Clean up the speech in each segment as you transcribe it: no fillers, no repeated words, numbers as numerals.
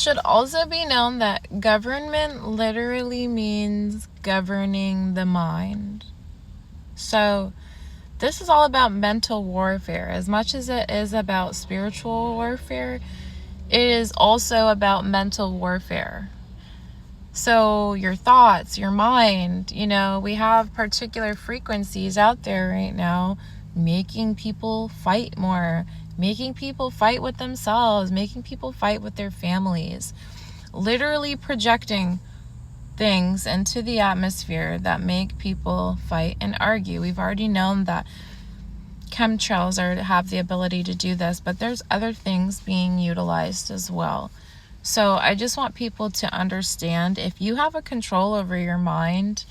should also be known that government literally means governing the mind. So this is all about mental warfare. As much as it is about spiritual warfare, it is also about mental warfare. So your thoughts, your mind, we have particular frequencies out there right now making people fight more, making people fight with themselves, making people fight with their families, literally projecting things into the atmosphere that make people fight and argue. We've already known that chemtrails have the ability to do this, but there's other things being utilized as well. So I just want people to understand, if you have a control over your mind,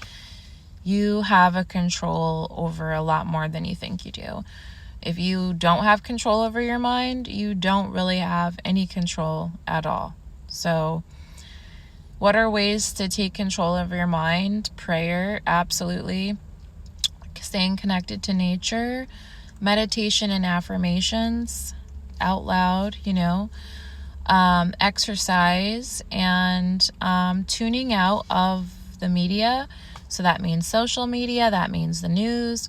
you have a control over a lot more than you think you do. If you don't have control over your mind, you don't really have any control at all. So what are ways to take control over your mind? Prayer, absolutely. Staying connected to nature, meditation and affirmations out loud, exercise, and tuning out of the media. So that means social media, that means the news.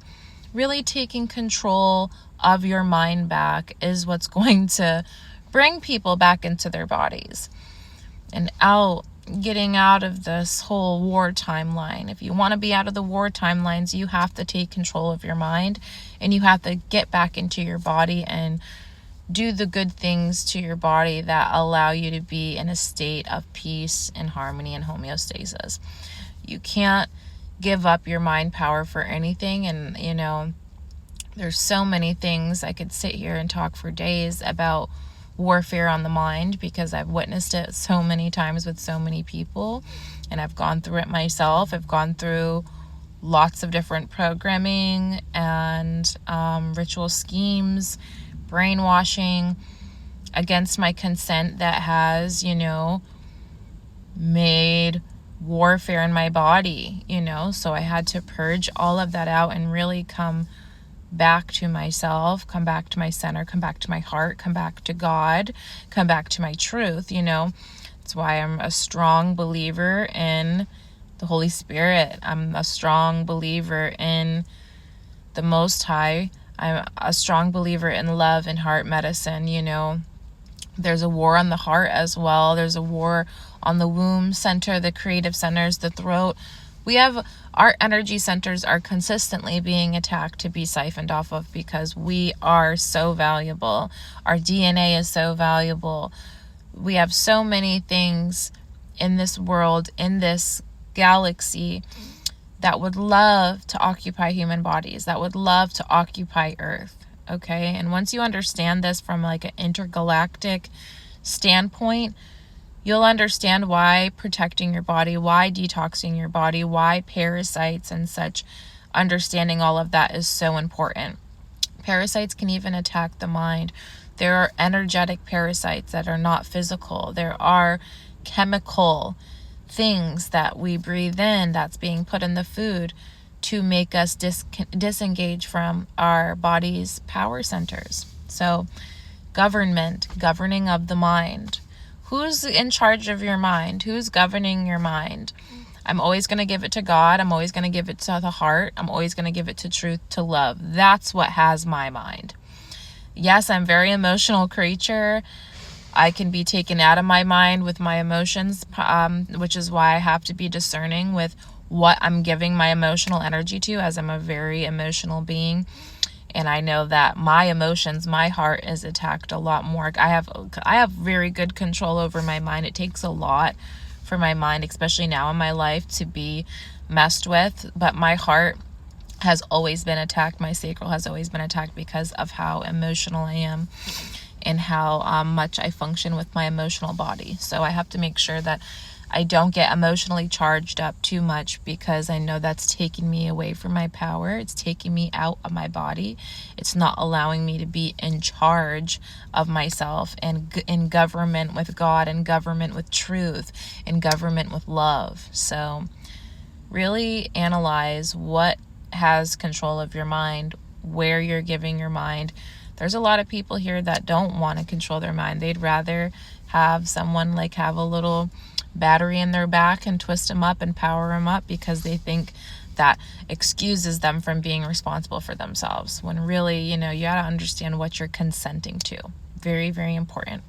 Really taking control of your mind back is what's going to bring people back into their bodies and getting out of this whole war timeline. If you want to be out of the war timelines, you have to take control of your mind, and you have to get back into your body and do the good things to your body that allow you to be in a state of peace and harmony and homeostasis. You can't give up your mind power for anything. And, there's so many things. I could sit here and talk for days about warfare on the mind, because I've witnessed it so many times with so many people, and I've gone through it myself. I've gone through lots of different programming and ritual schemes, brainwashing against my consent that has, made warfare in my body, so I had to purge all of that out and really come back to myself, come back to my center, come back to my heart, come back to God, come back to my truth. That's why I'm a strong believer in the Holy Spirit. I'm a strong believer in the Most High. I'm a strong believer in love and heart medicine. There's a war on the heart as well. There's a war on the womb center, the creative centers, the throat. Our energy centers are consistently being attacked to be siphoned off of, because we are so valuable. Our DNA is so valuable. We have so many things in this world, in this galaxy, that would love to occupy human bodies, that would love to occupy Earth. Okay? And once you understand this from like an intergalactic standpoint, you'll understand why protecting your body, why detoxing your body, why parasites and such, understanding all of that is so important. Parasites can even attack the mind. There are energetic parasites that are not physical. There are chemical things that we breathe in that's being put in the food to make us disengage from our body's power centers. So governing of the mind. Who's in charge of your mind? Who's governing your mind? I'm always going to give it to God. I'm always going to give it to the heart. I'm always going to give it to truth, to love. That's what has my mind. Yes, I'm a very emotional creature. I can be taken out of my mind with my emotions, which is why I have to be discerning with what I'm giving my emotional energy to, as I'm a very emotional being. And I know that my emotions, my heart is attacked a lot more. I have very good control over my mind. It takes a lot for my mind, especially now in my life, to be messed with. But my heart has always been attacked. My sacral has always been attacked because of how emotional I am and how much I function with my emotional body. So I have to make sure that I don't get emotionally charged up too much, because I know that's taking me away from my power. It's taking me out of my body. It's not allowing me to be in charge of myself and in government with God, and government with truth, and government with love. So really analyze what has control of your mind, where you're giving your mind. There's a lot of people here that don't want to control their mind. They'd rather have someone like have a little battery in their back and twist them up and power them up because they think that excuses them from being responsible for themselves, when really, you know, you got to understand what you're consenting to. Very, very important.